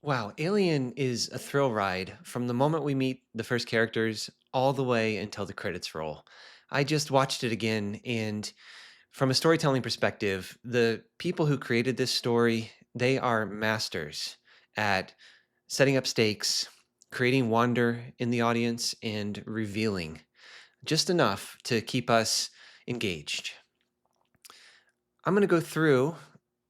Wow, Alien is a thrill ride from the moment we meet the first characters all the way until the credits roll. I just watched it again, and from a storytelling perspective, the people who created this story, they are masters at setting up stakes, creating wonder in the audience, and revealing just enough to keep us engaged. I'm going to go through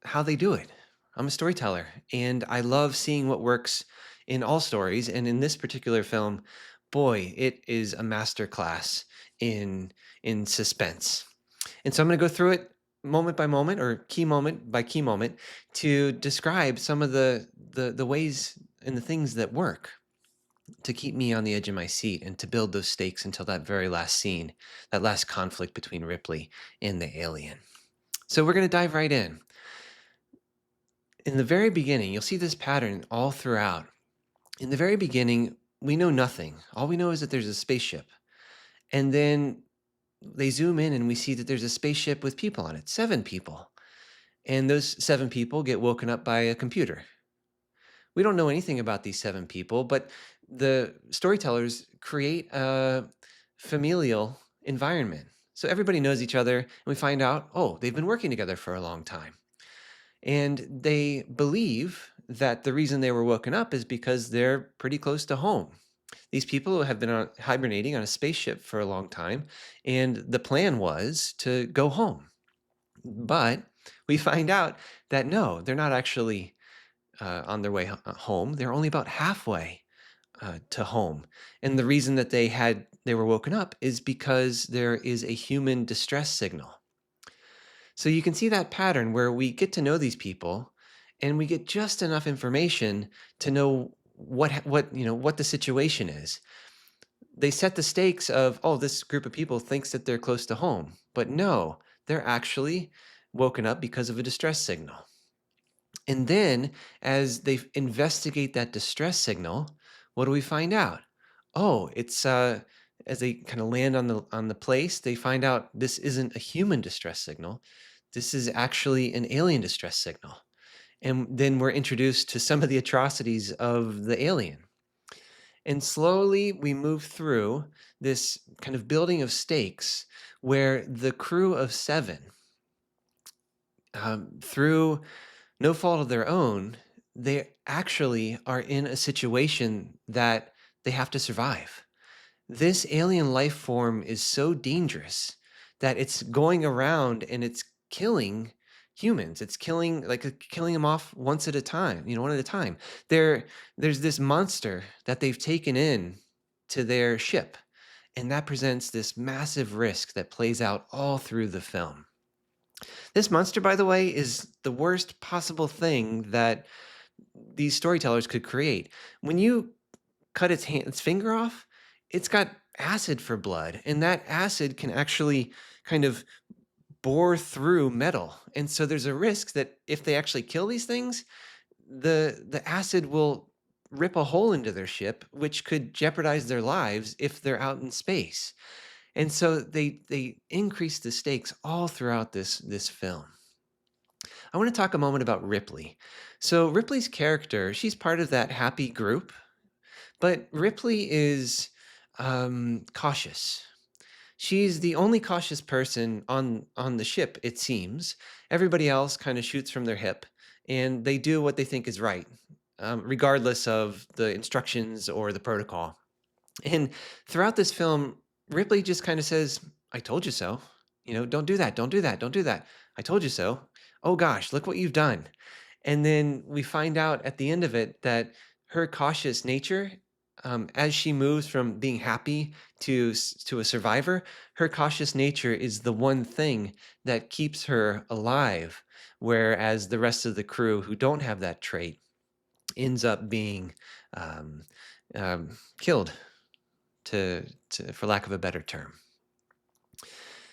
how they do it. I'm a storyteller and I love seeing what works in all stories. And in this particular film, boy, it is a masterclass in in suspense. And so I'm going to go through it moment by moment or key moment by key moment to describe some of the ways and the things that work to keep me on the edge of my seat and to build those stakes until that very last scene, that last conflict between Ripley and the alien. So we're going to dive right in. In the very beginning, you'll see this pattern all throughout. In the very beginning, we know nothing. All we know is that there's a spaceship. And then they zoom in and we see that there's a spaceship with people on it, 7 people. And those 7 people get woken up by a computer. We don't know anything about these 7 people, but the storytellers create a familial environment. So everybody knows each other, and we find out, oh, they've been working together for a long time. And they believe that the reason they were woken up is because they're pretty close to home. These people have been hibernating on a spaceship for a long time, and the plan was to go home. But we find out that no, they're not actually on their way home. They're only about halfway to home, and the reason that they were woken up is because there is a human distress signal. So you can see that pattern where we get to know these people and we get just enough information to know what the situation is. They set the stakes of, oh, this group of people thinks that they're close to home, but no, they're actually woken up because of a distress signal. And then as they investigate that distress signal, what do we find out? Oh, it's as they kind of land on the place, they find out this isn't a human distress signal. This is actually an alien distress signal. And then we're introduced to some of the atrocities of the alien. And slowly we move through this kind of building of stakes where the crew of 7, through no fault of their own, they actually are in a situation that they have to survive. This alien life form is so dangerous that it's going around and it's killing humans. It's killing them off once at a time, one at a time. There's this monster that they've taken in to their ship, and that presents this massive risk that plays out all through the film. This monster, by the way, is the worst possible thing that these storytellers could create. When you cut its finger off, it's got acid for blood, and that acid can actually kind of bore through metal. And so there's a risk that if they actually kill these things, the acid will rip a hole into their ship, which could jeopardize their lives if they're out in space. And so they increase the stakes all throughout this film. I want to talk a moment about Ripley. So Ripley's character, she's part of that happy group, but Ripley is cautious. She's the only cautious person on the ship, it seems. Everybody else kind of shoots from their hip, and they do what they think is right, regardless of the instructions or the protocol. And throughout this film, Ripley just kind of says, "I told you so. Don't do that. Don't do that. Don't do that. I told you so. Oh gosh, look what you've done." And then we find out at the end of it that her cautious nature, as she moves from being happy to a survivor, her cautious nature is the one thing that keeps her alive, whereas the rest of the crew who don't have that trait ends up being um, killed, for lack of a better term.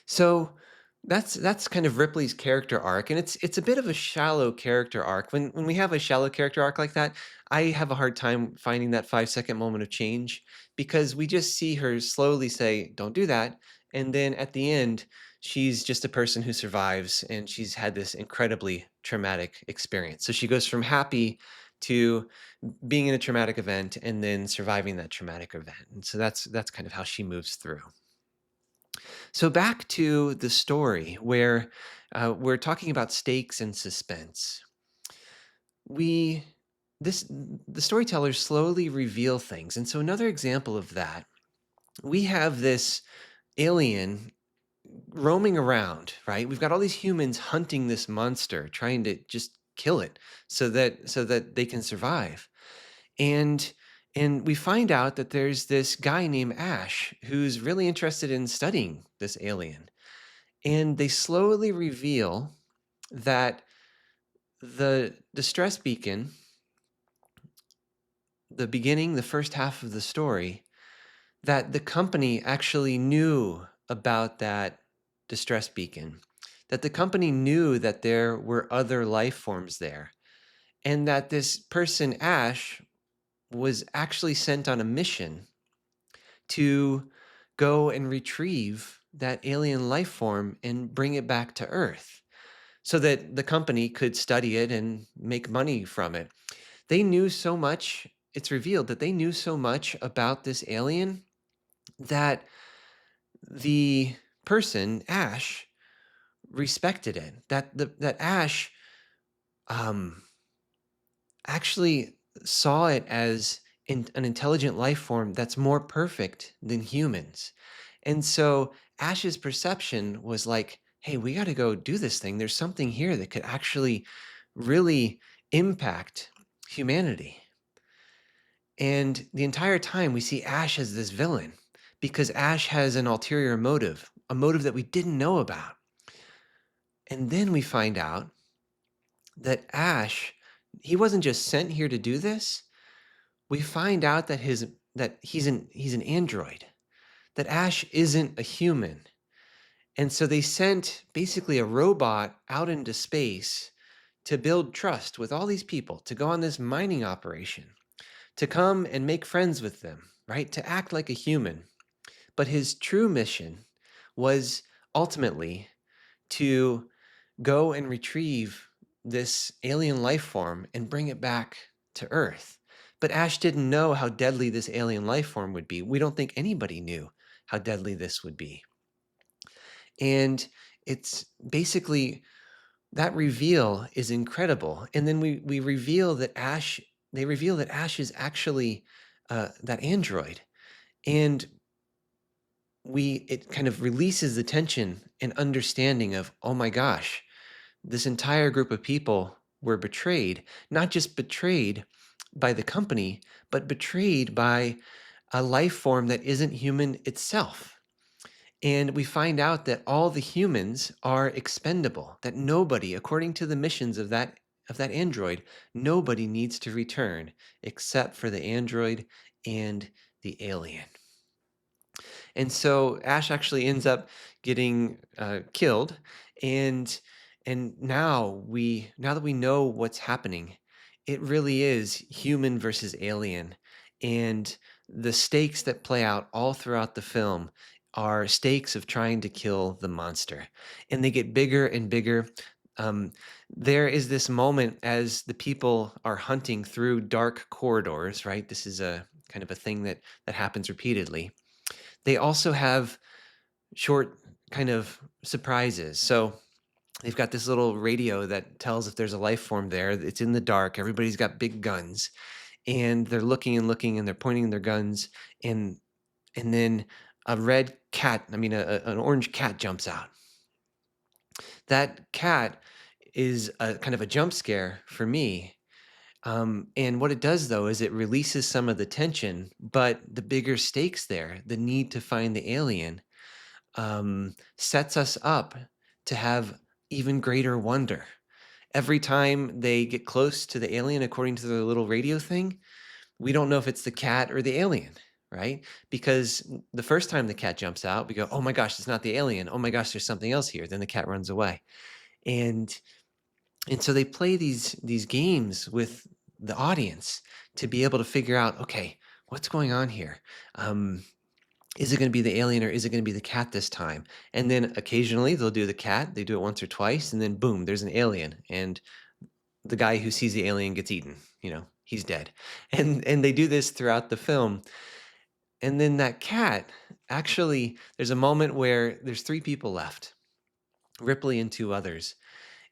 So that's kind of Ripley's character arc, and it's a bit of a shallow character arc. When we have a shallow character arc like that, I have a hard time finding that 5-second moment of change because we just see her slowly say, "Don't do that," and then at the end, she's just a person who survives, and she's had this incredibly traumatic experience. So she goes from happy to being in a traumatic event and then surviving that traumatic event. And so that's kind of how she moves through. So back to the story where we're talking about stakes and suspense. We this the storytellers slowly reveal things. And so another example of that, we have this alien roaming around, right? We've got all these humans hunting this monster, trying to just kill it so that they can survive. And and we find out that there's this guy named Ash who's really interested in studying this alien. And they slowly reveal that the distress beacon, the beginning, the first half of the story, that the company actually knew about that distress beacon, that the company knew that there were other life forms there, and that this person, Ash, was actually sent on a mission to go and retrieve that alien life form and bring it back to Earth so that the company could study it and make money from it. They knew so much, it's revealed that they knew so much about this alien that the person, Ash, respected it. That Ash um, actually saw it as an intelligent life form that's more perfect than humans. And so Ash's perception was like, hey, we got to go do this thing. There's something here that could actually really impact humanity. And the entire time we see Ash as this villain because Ash has an ulterior motive, a motive that we didn't know about. And then we find out that Ash, he wasn't just sent here to do this. We find out that he's an android, that Ash isn't a human. And so they sent basically a robot out into space to build trust with all these people, to go on this mining operation, to come and make friends with them, right? To act like a human. But his true mission was ultimately to go and retrieve this alien life form and bring it back to Earth. But Ash didn't know how deadly this alien life form would be. We don't think anybody knew how deadly this would be. And it's basically that reveal is incredible. And then we reveal that they reveal that Ash is actually that android. And it kind of releases the tension and understanding of, oh my gosh, this entire group of people were betrayed, not just betrayed by the company, but betrayed by a life form that isn't human itself. And we find out that all the humans are expendable, that nobody, according to the missions of that android, nobody needs to return except for the android and the alien. And so Ash actually ends up getting killed, and now that we know what's happening, it really is human versus alien, and the stakes that play out all throughout the film are stakes of trying to kill the monster, and they get bigger and bigger. There is this moment as the people are hunting through dark corridors, right? This is a kind of a thing that happens repeatedly. They also have short kind of surprises. So they've got this little radio that tells if there's a life form there. It's in the dark. Everybody's got big guns, and they're looking and looking, and they're pointing their guns, and then a red cat, an orange cat jumps out. That cat is a kind of a jump scare for me. And what it does, though, is it releases some of the tension, but the bigger stakes there, the need to find the alien, sets us up to have even greater wonder. Every time they get close to the alien, according to the little radio thing, we don't know if it's the cat or the alien, right? Because the first time the cat jumps out, we go, oh my gosh, it's not the alien. Oh my gosh, there's something else here. Then the cat runs away. And so they play these games with the audience to be able to figure out, okay, what's going on here? Is it going to be the alien or is it going to be the cat this time? And then occasionally they'll do the cat. They do it once or twice, and then boom, there's an alien, and the guy who sees the alien gets eaten. he's dead. And they do this throughout the film. And then that cat, actually, there's a moment where there's 3 people left, Ripley and 2 others.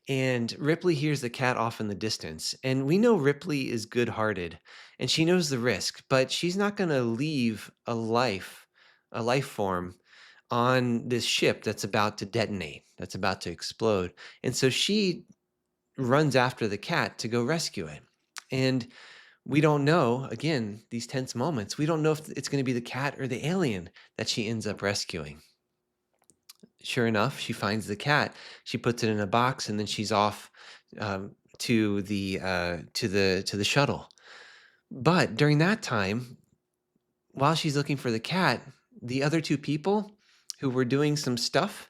And Ripley hears the cat off in the distance. And we know Ripley is good-hearted and she knows the risk, but she's not going to leave a life form on this ship that's about to detonate, that's about to explode. And so she runs after the cat to go rescue it. And we don't know, again, these tense moments, we don't know if it's going to be the cat or the alien that she ends up rescuing. Sure enough, she finds the cat. She puts it in a box, and then she's off to the shuttle. But during that time, while she's looking for the cat, the other 2 people who were doing some stuff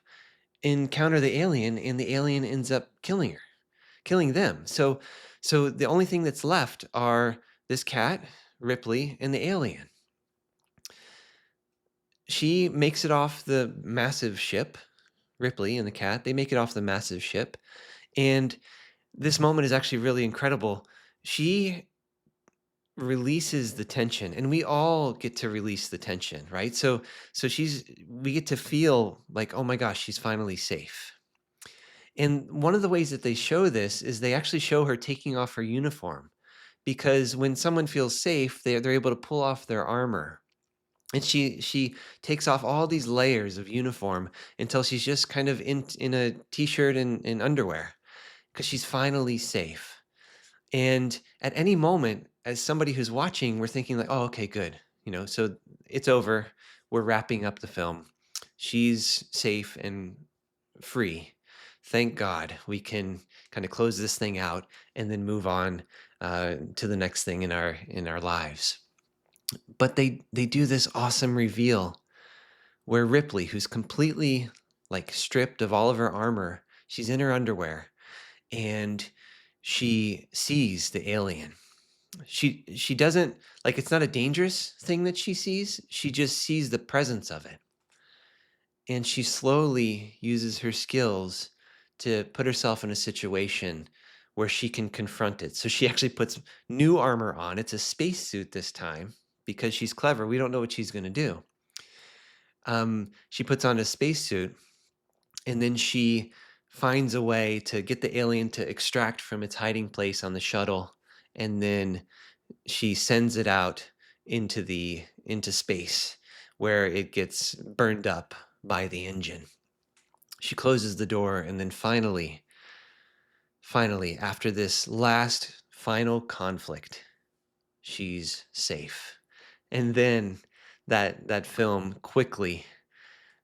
encounter the alien, and the alien ends up killing them. So the only thing that's left are this cat, Ripley, and the alien. She makes it off the massive ship. Ripley and the cat, they make it off the massive ship. And this moment is actually really incredible. She releases the tension, and we all get to release the tension, right? So we get to feel like, oh my gosh, she's finally safe. And one of the ways that they show this is they actually show her taking off her uniform, because when someone feels safe, they're able to pull off their armor. And she takes off all these layers of uniform until she's just kind of in a t-shirt and underwear, because she's finally safe. And at any moment, as somebody who's watching, we're thinking like, oh, okay, good. So it's over. We're wrapping up the film. She's safe and free. Thank God we can kind of close this thing out and then move on to the next thing in our lives. But they do this awesome reveal where Ripley, who's completely like stripped of all of her armor, she's in her underwear, and she sees the alien. She doesn't, like, it's not a dangerous thing that she sees. She just sees the presence of it. And she slowly uses her skills to put herself in a situation where she can confront it. So she actually puts new armor on. It's a spacesuit this time because she's clever. We don't know what she's going to do. She puts on a spacesuit, and then she finds a way to get the alien to extract from its hiding place on the shuttle, and then she sends it out into space, where it gets burned up by the engine. She closes the door, and then finally, after this last final conflict, she's safe. And then that film quickly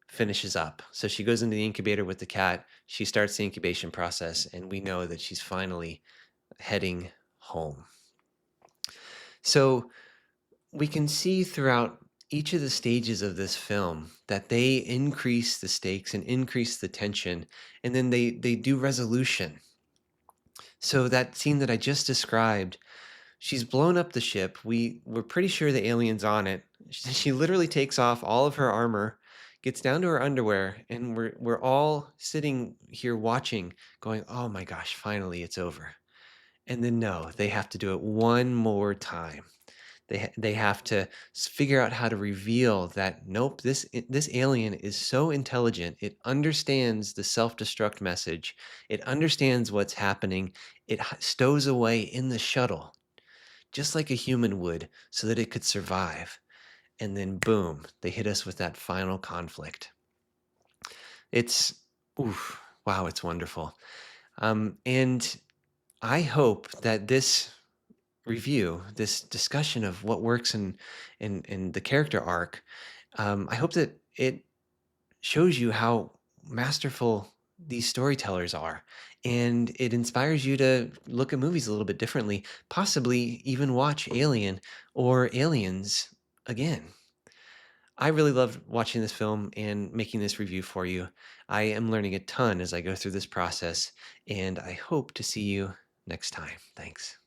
finishes up. So she goes into the incubator with the cat. She starts the incubation process, and we know that she's finally heading home. So we can see throughout each of the stages of this film that they increase the stakes and increase the tension, and then they do resolution. So that scene that I just described, she's blown up the ship. We're pretty sure the alien's on it. She literally takes off all of her armor, gets down to her underwear, and we're all sitting here watching, going, "Oh my gosh, finally it's over." And then no, they have to do it one more time. They have to figure out how to reveal that, nope, this alien is so intelligent. It understands the self-destruct message. It understands what's happening. It stows away in the shuttle, just like a human would, so that it could survive. And then boom, they hit us with that final conflict. It's, oof, wow, it's wonderful. And I hope that this review, this discussion of what works in the character arc, I hope that it shows you how masterful these storytellers are, and it inspires you to look at movies a little bit differently, possibly even watch Alien or Aliens again. I really loved watching this film and making this review for you. I am learning a ton as I go through this process, and I hope to see you next time. Thanks.